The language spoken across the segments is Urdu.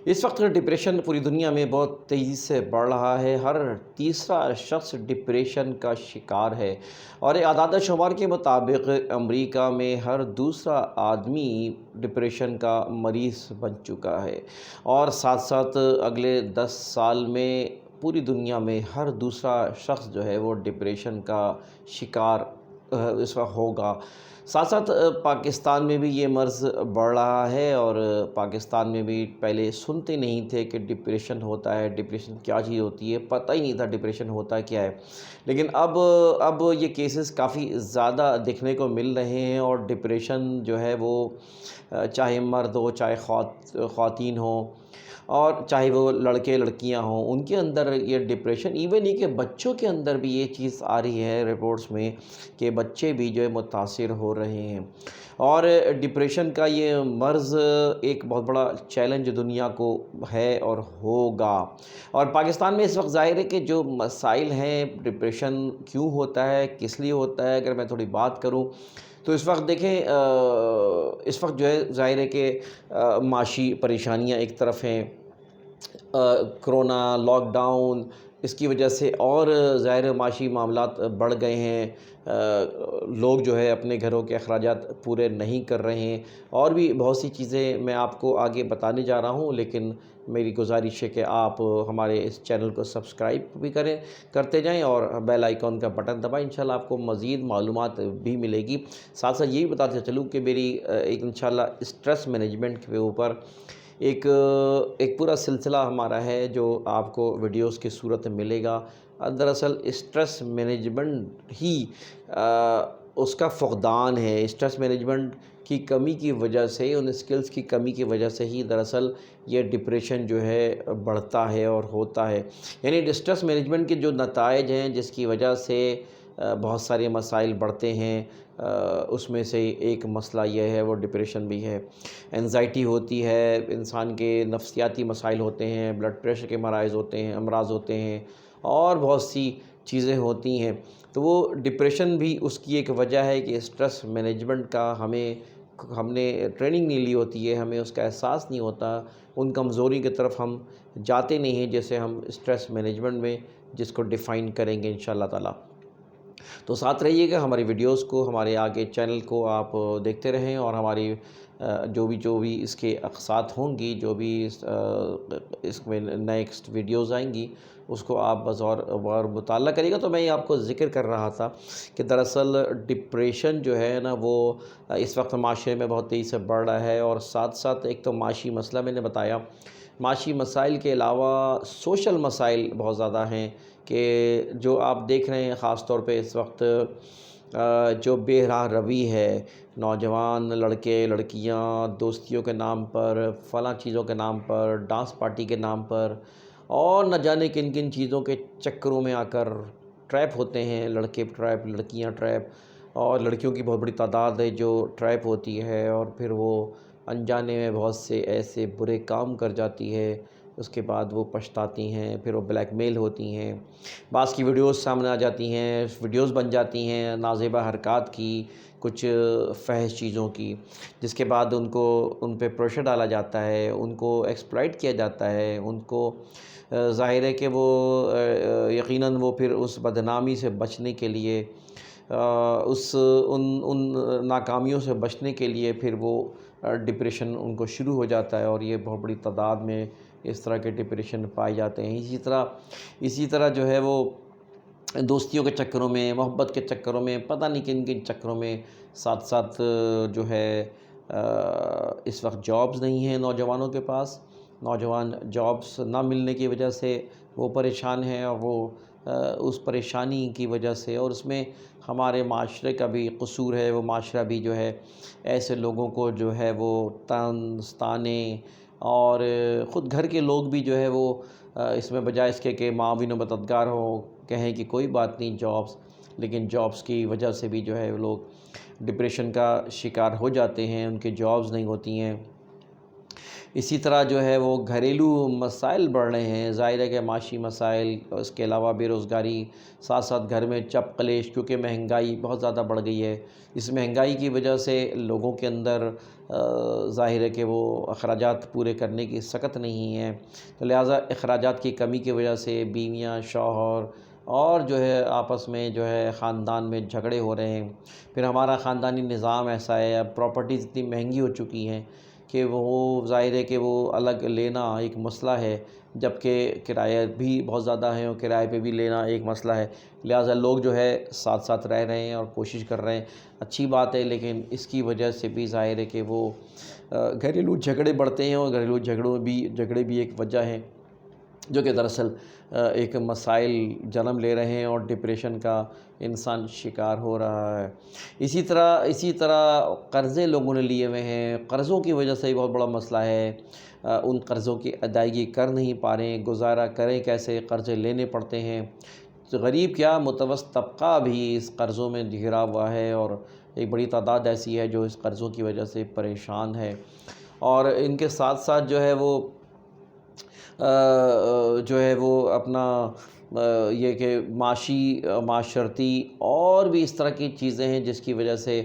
اس وقت ڈپریشن پوری دنیا میں بہت تیزی سے بڑھ رہا ہے۔ ہر تیسرا شخص ڈپریشن کا شکار ہے، اور اعداد و شمار کے مطابق امریکہ میں ہر دوسرا آدمی ڈپریشن کا مریض بن چکا ہے، اور ساتھ ساتھ اگلے 10 سال میں پوری دنیا میں ہر دوسرا شخص جو ہے وہ ڈپریشن کا شکار اس وقت ہوگا۔ ساتھ ساتھ پاکستان میں بھی یہ مرض بڑھ رہا ہے، اور پاکستان میں بھی پہلے سنتے نہیں تھے کہ ڈپریشن ہوتا ہے، ڈپریشن کیا چیز ہوتی ہے، پتہ ہی نہیں تھا ڈپریشن ہوتا کیا ہے۔ لیکن اب یہ کیسز کافی زیادہ دیکھنے کو مل رہے ہیں، اور ڈپریشن جو ہے وہ چاہے مرد ہو، چاہے خواتین ہوں، اور چاہے وہ لڑکے لڑکیاں ہوں، ان کے اندر یہ ڈپریشن، ایون ہی کہ بچوں کے اندر بھی یہ چیز آ رہی ہے رپورٹس میں کہ بچے بھی جو ہے متاثر ہو رہے ہیں۔ اور ڈپریشن کا یہ مرض ایک بہت بڑا چیلنج دنیا کو ہے اور ہوگا، اور پاکستان میں اس وقت ظاہر ہے کہ جو مسائل ہیں، ڈپریشن کیوں ہوتا ہے، کس لیے ہوتا ہے، اگر میں تھوڑی بات کروں تو اس وقت دیکھیں، اس وقت جو ہے ظاہر ہے کہ معاشی پریشانیاں ایک طرف ہیں، کرونا لاک ڈاؤن، اس کی وجہ سے اور ظاہر معاشی معاملات بڑھ گئے ہیں، لوگ جو ہے اپنے گھروں کے اخراجات پورے نہیں کر رہے ہیں، اور بھی بہت سی چیزیں میں آپ کو آگے بتانے جا رہا ہوں۔ لیکن میری گزارش ہے کہ آپ ہمارے اس چینل کو سبسکرائب بھی کرتے جائیں، اور بیل آئیکن کا بٹن دبائیں، انشاءاللہ آپ کو مزید معلومات بھی ملے گی۔ ساتھ ساتھ یہ بھی بتاتے چلوں کہ میری ایک انشاءاللہ اسٹریس مینجمنٹ کے اوپر ایک پورا سلسلہ ہمارا ہے جو آپ کو ویڈیوز کی صورت میں ملے گا۔ دراصل اسٹریس مینجمنٹ ہی اس کا فقدان ہے، اسٹریس مینجمنٹ کی کمی کی وجہ سے، ان اسکلز کی کمی کی وجہ سے ہی دراصل یہ ڈپریشن جو ہے بڑھتا ہے اور ہوتا ہے۔ یعنی اسٹریس مینجمنٹ کے جو نتائج ہیں، جس کی وجہ سے بہت سارے مسائل بڑھتے ہیں، اس میں سے ایک مسئلہ یہ ہے، وہ ڈپریشن بھی ہے۔ انزائٹی ہوتی ہے، انسان کے نفسیاتی مسائل ہوتے ہیں، بلڈ پریشر کے امراض ہوتے ہیں، اور بہت سی چیزیں ہوتی ہیں۔ تو وہ ڈپریشن بھی اس کی ایک وجہ ہے کہ اسٹریس مینجمنٹ کا ہم نے ٹریننگ نہیں لی ہوتی ہے، ہمیں اس کا احساس نہیں ہوتا، ان کمزوری کی طرف ہم جاتے نہیں ہیں جیسے ہم اسٹریس مینجمنٹ میں جس کو ڈیفائن کریں گے انشاءاللہ تعالی۔ تو ساتھ رہیے گا، ہماری ویڈیوز کو، ہمارے آگے چینل کو آپ دیکھتے رہیں، اور ہماری جو بھی اس کے اقساط ہوں گی، جو بھی اس میں نیکسٹ ویڈیوز آئیں گی، اس کو آپ بغور مطالعہ کریے گا۔ تو میں یہ آپ کو ذکر کر رہا تھا کہ دراصل ڈپریشن جو ہے نا، وہ اس وقت معاشرے میں بہت تیزی سے بڑھ رہا ہے، اور ساتھ ساتھ ایک تو معاشی مسئلہ میں نے بتایا، معاشی مسائل کے علاوہ سوشل مسائل بہت زیادہ ہیں کہ جو آپ دیکھ رہے ہیں، خاص طور پہ اس وقت جو بے راہ روی ہے، نوجوان لڑکے لڑکیاں دوستیوں کے نام پر، فلاں چیزوں کے نام پر، ڈانس پارٹی کے نام پر، اور نہ جانے کن کن چیزوں کے چکروں میں آ کر ٹریپ ہوتے ہیں، لڑکے ٹریپ، لڑکیاں ٹریپ، اور لڑکیوں کی بہت بڑی تعداد ہے جو ٹریپ ہوتی ہے، اور پھر وہ انجانے میں بہت سے ایسے برے کام کر جاتی ہے، اس کے بعد وہ پچھتاتی ہیں، پھر وہ بلیک میل ہوتی ہیں، بعض کی ویڈیوز سامنے آ جاتی ہیں، ویڈیوز بن جاتی ہیں نازیبا حرکات کی، کچھ فحش چیزوں کی، جس کے بعد ان پہ پریشر ڈالا جاتا ہے، ان کو ایکسپلائٹ کیا جاتا ہے، ان کو ظاہر ہے کہ وہ یقیناً وہ پھر اس بدنامی سے بچنے کے لیے، ان ناکامیوں سے بچنے کے لیے پھر وہ ڈپریشن ان کو شروع ہو جاتا ہے، اور یہ بہت بڑی تعداد میں اس طرح کے ڈپریشن پائے جاتے ہیں۔ اسی طرح جو ہے وہ دوستیوں کے چکروں میں، محبت کے چکروں میں، پتہ نہیں کن کن چکروں میں، ساتھ ساتھ جو ہے اس وقت جابز نہیں ہیں نوجوانوں کے پاس، نوجوان جابز نہ ملنے کی وجہ سے وہ پریشان ہیں، اور وہ اس پریشانی کی وجہ سے، اور اس میں ہمارے معاشرے کا بھی قصور ہے، وہ معاشرہ بھی جو ہے ایسے لوگوں کو جو ہے وہ طنز طعنے، اور خود گھر کے لوگ بھی جو ہے وہ اس میں بجائے اس کے کہ معاون و مددگار ہوں، کہیں کہ کوئی بات نہیں جابز، لیکن جابز کی وجہ سے بھی جو ہے وہ لوگ ڈپریشن کا شکار ہو جاتے ہیں، ان کے جابز نہیں ہوتی ہیں۔ اسی طرح جو ہے وہ گھریلو مسائل بڑھ رہے ہیں، ظاہر ہے کہ معاشی مسائل، اس کے علاوہ بے روزگاری، ساتھ ساتھ گھر میں چپ کلیش، کیونکہ مہنگائی بہت زیادہ بڑھ گئی ہے۔ اس مہنگائی کی وجہ سے لوگوں کے اندر ظاہر ہے کہ وہ اخراجات پورے کرنے کی سکت نہیں ہے، تو لہٰذا اخراجات کی کمی کی وجہ سے بیویاں، شوہر اور جو ہے آپس میں جو ہے خاندان میں جھگڑے ہو رہے ہیں۔ پھر ہمارا خاندانی نظام ایسا ہے، اب پراپرٹیز اتنی مہنگی ہو چکی ہیں کہ وہ ظاہر ہے کہ وہ الگ لینا ایک مسئلہ ہے، جبکہ کرایہ بھی بہت زیادہ ہیں اور کرائے پہ بھی لینا ایک مسئلہ ہے۔ لہٰذا لوگ جو ہے ساتھ ساتھ رہ رہے ہیں اور کوشش کر رہے ہیں، اچھی بات ہے، لیکن اس کی وجہ سے بھی ظاہر ہے کہ وہ گھریلو جھگڑے بڑھتے ہیں، اور گھریلو جھگڑے بھی ایک وجہ ہیں جو کہ دراصل ایک مسائل جنم لے رہے ہیں اور ڈپریشن کا انسان شکار ہو رہا ہے۔ اسی طرح قرضے لوگوں نے لیے ہوئے ہیں، قرضوں کی وجہ سے ہی بہت بڑا مسئلہ ہے۔ ان قرضوں کی ادائیگی کر نہیں پا رہے ہیں، گزارا کریں کیسے، قرضے لینے پڑتے ہیں۔ تو غریب کیا، متوسط طبقہ بھی اس قرضوں میں گھرا ہوا ہے، اور ایک بڑی تعداد ایسی ہے جو اس قرضوں کی وجہ سے پریشان ہے۔ اور ان کے ساتھ ساتھ جو ہے وہ اپنا یہ کہ معاشرتی اور بھی اس طرح کی چیزیں ہیں جس کی وجہ سے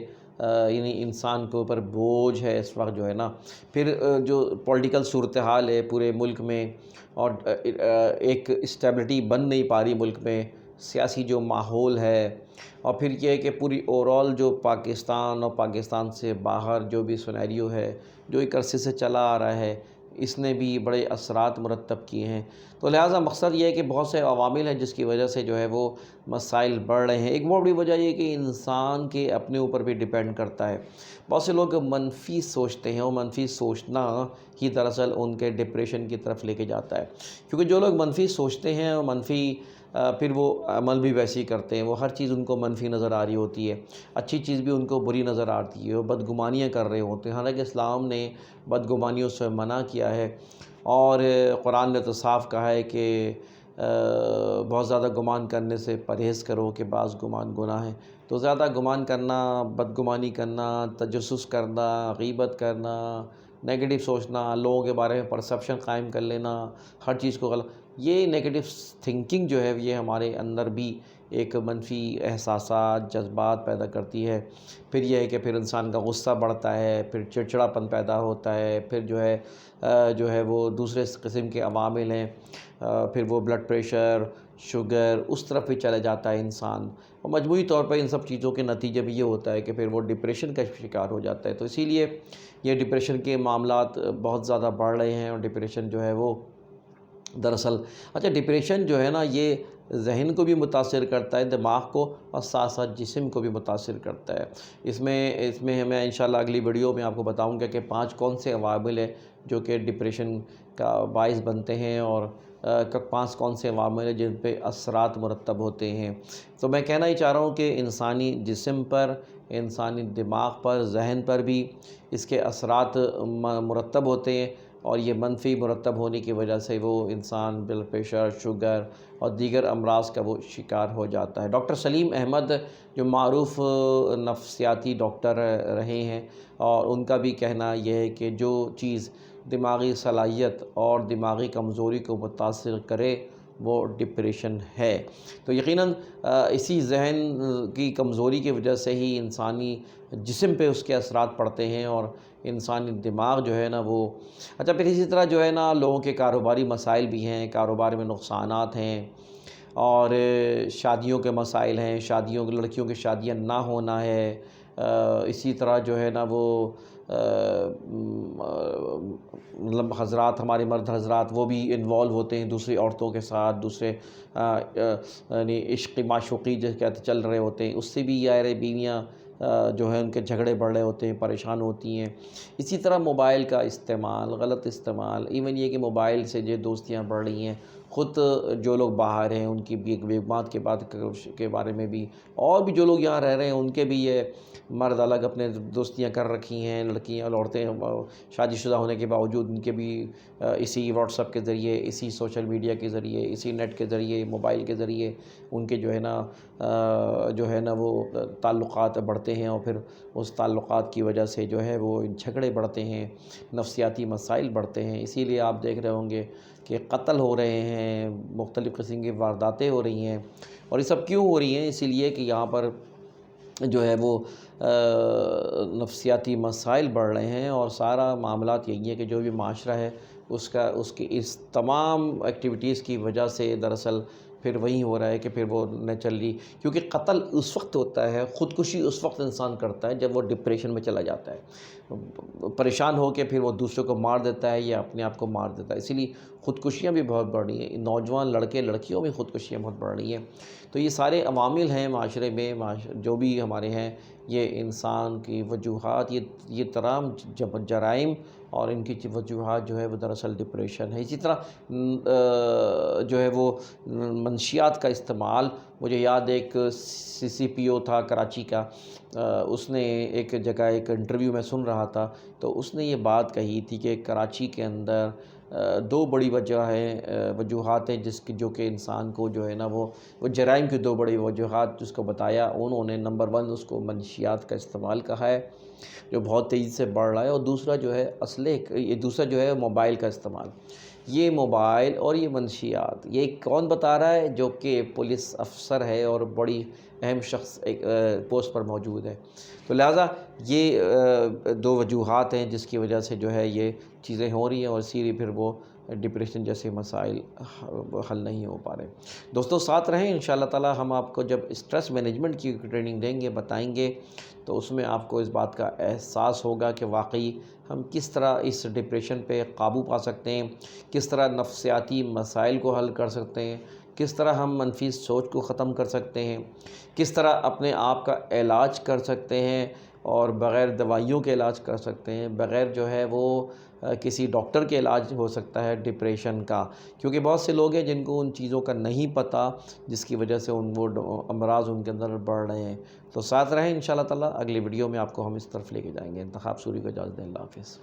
یعنی انسان کے اوپر بوجھ ہے اس وقت جو ہے نا۔ پھر جو پولیٹیکل صورتحال ہے پورے ملک میں، اور ایک اسٹیبلٹی بن نہیں پا رہی ملک میں، سیاسی جو ماحول ہے، اور پھر یہ ہے کہ پوری اوورال جو پاکستان اور پاکستان سے باہر جو بھی سینیریو ہے جو ایک عرصے سے چلا آ رہا ہے، اس نے بھی بڑے اثرات مرتب کیے ہیں۔ تو لہٰذا مقصد یہ ہے کہ بہت سے عوامل ہیں جس کی وجہ سے جو ہے وہ مسائل بڑھ رہے ہیں۔ ایک بہت بڑی وجہ یہ کہ انسان کے اپنے اوپر بھی ڈیپینڈ کرتا ہے۔ بہت سے لوگ منفی سوچتے ہیں، اور منفی سوچنا ہی دراصل ان کے ڈپریشن کی طرف لے کے جاتا ہے، کیونکہ جو لوگ منفی سوچتے ہیں اور منفی پھر وہ عمل بھی ویسے ہی کرتے ہیں، وہ ہر چیز ان کو منفی نظر آ رہی ہوتی ہے، اچھی چیز بھی ان کو بری نظر آتی ہے، وہ بدگمانیاں کر رہے ہوتے ہیں، حالانکہ اسلام نے بدگمانیوں سے منع کیا ہے، اور قرآن نے تو صاف کہا ہے کہ بہت زیادہ گمان کرنے سے پرہیز کرو کہ بعض گمان گناہ ہے۔ تو زیادہ گمان کرنا، بدگمانی کرنا، تجسس کرنا، غیبت کرنا، نیگیٹو سوچنا، لوگوں کے بارے میں پرسیپشن قائم کر لینا، ہر چیز کو غلط، یہ نیگیٹو تھنکنگ جو ہے یہ ہمارے اندر بھی ایک منفی احساسات، جذبات پیدا کرتی ہے۔ پھر یہ ہے کہ پھر انسان کا غصہ بڑھتا ہے، پھر چڑچڑاپن پیدا ہوتا ہے، پھر جو ہے وہ دوسرے قسم کے عوامل ہیں، پھر وہ بلڈ پریشر، شوگر، اس طرف بھی چلے جاتا ہے انسان، اور مجموعی طور پر ان سب چیزوں کے نتیجے میں یہ ہوتا ہے کہ پھر وہ ڈپریشن کا شکار ہو جاتا ہے۔ تو اسی لیے یہ ڈپریشن کے معاملات بہت زیادہ بڑھ رہے ہیں، اور ڈپریشن جو ہے وہ دراصل ڈپریشن جو ہے نا یہ ذہن کو بھی متاثر کرتا ہے، دماغ کو، اور ساتھ ساتھ جسم کو بھی متاثر کرتا ہے۔ اس میں میں انشاءاللہ اگلی ویڈیو میں آپ کو بتاؤں گا کہ 5 کون سے عوامل ہیں جو کہ ڈپریشن کا باعث بنتے ہیں، اور 5 کون سے عوامل ہیں جن پہ اثرات مرتب ہوتے ہیں۔ تو میں کہنا ہی چاہ رہا ہوں کہ انسانی جسم پر، انسانی دماغ پر، ذہن پر بھی اس کے اثرات مرتب ہوتے ہیں، اور یہ منفی مرتب ہونے کی وجہ سے وہ انسان بلڈ پریشر، شوگر اور دیگر امراض کا وہ شکار ہو جاتا ہے۔ ڈاکٹر سلیم احمد جو معروف نفسیاتی ڈاکٹر رہے ہیں، اور ان کا بھی کہنا یہ ہے کہ جو چیز دماغی صلاحیت اور دماغی کمزوری کو متاثر کرے وہ ڈپریشن ہے۔ تو یقیناً اسی ذہن کی کمزوری کی وجہ سے ہی انسانی جسم پہ اس کے اثرات پڑتے ہیں، اور انسانی دماغ جو ہے نا وہ پھر اسی طرح جو ہے نا لوگوں کے کاروباری مسائل بھی ہیں، کاروبار میں نقصانات ہیں، اور شادیوں کے مسائل ہیں، لڑکیوں کی شادیاں نہ ہونا ہے، اسی طرح جو ہے نا وہ مطلب حضرات، ہمارے مرد حضرات وہ بھی انوالو ہوتے ہیں دوسری عورتوں کے ساتھ، دوسرے یعنی عشق معشوقی جو کہتے چل رہے ہوتے ہیں، اس سے بھی بیویاں جو ہیں ان کے جھگڑے بڑھ رہے ہوتے ہیں، پریشان ہوتی ہیں۔ اسی طرح موبائل کا استعمال، غلط استعمال، ایون یہ کہ موبائل سے جو دوستیاں بڑھ رہی ہیں خود جو لوگ باہر ہیں ان کی بھی ایک بیگمات کے بارے میں بھی، اور بھی جو لوگ یہاں رہ رہے ہیں ان کے بھی یہ مرد الگ اپنے دوستیاں کر رکھی ہیں، لڑکیاں اور عورتیں شادی شدہ ہونے کے باوجود ان کے بھی اسی واٹس ایپ کے ذریعے، اسی سوشل میڈیا کے ذریعے، اسی نیٹ کے ذریعے، موبائل کے ذریعے ان کے جو ہے نا وہ تعلقات بڑھتے ہیں، اور پھر اس تعلقات کی وجہ سے جو ہے وہ جھگڑے بڑھتے ہیں، نفسیاتی مسائل بڑھتے ہیں۔ اسی لیے آپ دیکھ رہے ہوں گے کہ قتل ہو رہے ہیں، مختلف قسم کی وارداتیں ہو رہی ہیں، اور یہ سب کیوں ہو رہی ہیں؟ اسی لیے کہ یہاں پر جو ہے وہ نفسیاتی مسائل بڑھ رہے ہیں، اور سارا معاملات یہی ہے کہ جو بھی معاشرہ ہے اس کی اس تمام ایکٹیویٹیز کی وجہ سے دراصل پھر وہی ہو رہا ہے کہ پھر وہ نیچرلی، کیونکہ قتل اس وقت ہوتا ہے، خودکشی اس وقت انسان کرتا ہے جب وہ ڈپریشن میں چلا جاتا ہے، پریشان ہو کے پھر وہ دوسروں کو مار دیتا ہے یا اپنے آپ کو مار دیتا ہے۔ اسی لیے خودکشیاں بھی بہت بڑھ رہی ہیں، نوجوان لڑکے لڑکیوں میں خودکشیاں بہت بڑھ رہی ہیں۔ تو یہ سارے عوامل ہیں معاشرے میں، جو بھی ہمارے ہیں، یہ انسان کی وجوہات، یہ تمام جرائم اور ان کی وجوہات جو ہے وہ دراصل ڈپریشن ہے۔ اسی طرح جو ہے وہ منشیات کا استعمال، مجھے یاد ایک CCPO تھا کراچی کا، اس نے ایک جگہ ایک انٹرویو میں سن رہا تھا، تو اس نے یہ بات کہی تھی کہ کراچی کے اندر دو بڑی وجوہات ہیں جو کہ انسان کو جو ہے نا وہ جرائم کی دو بڑی وجوہات جس کو بتایا انہوں نے۔ نمبر 1 اس کو منشیات کا استعمال کہا ہے جو بہت تیزی سے بڑھ رہا ہے، اور دوسرا جو ہے دوسرا جو ہے موبائل کا استعمال۔ یہ موبائل اور یہ منشیات، یہ کون بتا رہا ہے؟ جو کہ پولیس افسر ہے اور بڑی اہم شخص ایک پوسٹ پر موجود ہے۔ تو لہٰذا یہ دو وجوہات ہیں جس کی وجہ سے جو ہے یہ چیزیں ہو رہی ہیں، اور اسی لیے پھر وہ ڈپریشن جیسے مسائل حل نہیں ہو پا رہے۔ دوستو ساتھ رہیں، انشاءاللہ تعالی ہم آپ کو جب اسٹریس مینجمنٹ کی ٹریننگ دیں گے، بتائیں گے، تو اس میں آپ کو اس بات کا احساس ہوگا کہ واقعی ہم کس طرح اس ڈپریشن پہ قابو پا سکتے ہیں، کس طرح نفسیاتی مسائل کو حل کر سکتے ہیں، کس طرح ہم منفی سوچ کو ختم کر سکتے ہیں، کس طرح اپنے آپ کا علاج کر سکتے ہیں، اور بغیر دوائیوں کے علاج کر سکتے ہیں، بغیر جو ہے وہ کسی ڈاکٹر کے علاج ہو سکتا ہے ڈپریشن کا، کیونکہ بہت سے لوگ ہیں جن کو ان چیزوں کا نہیں پتہ، جس کی وجہ سے وہ امراض ان کے اندر بڑھ رہے ہیں۔ تو ساتھ رہیں انشاءاللہ تعالی، اگلی ویڈیو میں آپ کو ہم اس طرف لے کے جائیں گے۔ انتخاب سوری کو اجازت دیں، اللہ حافظ۔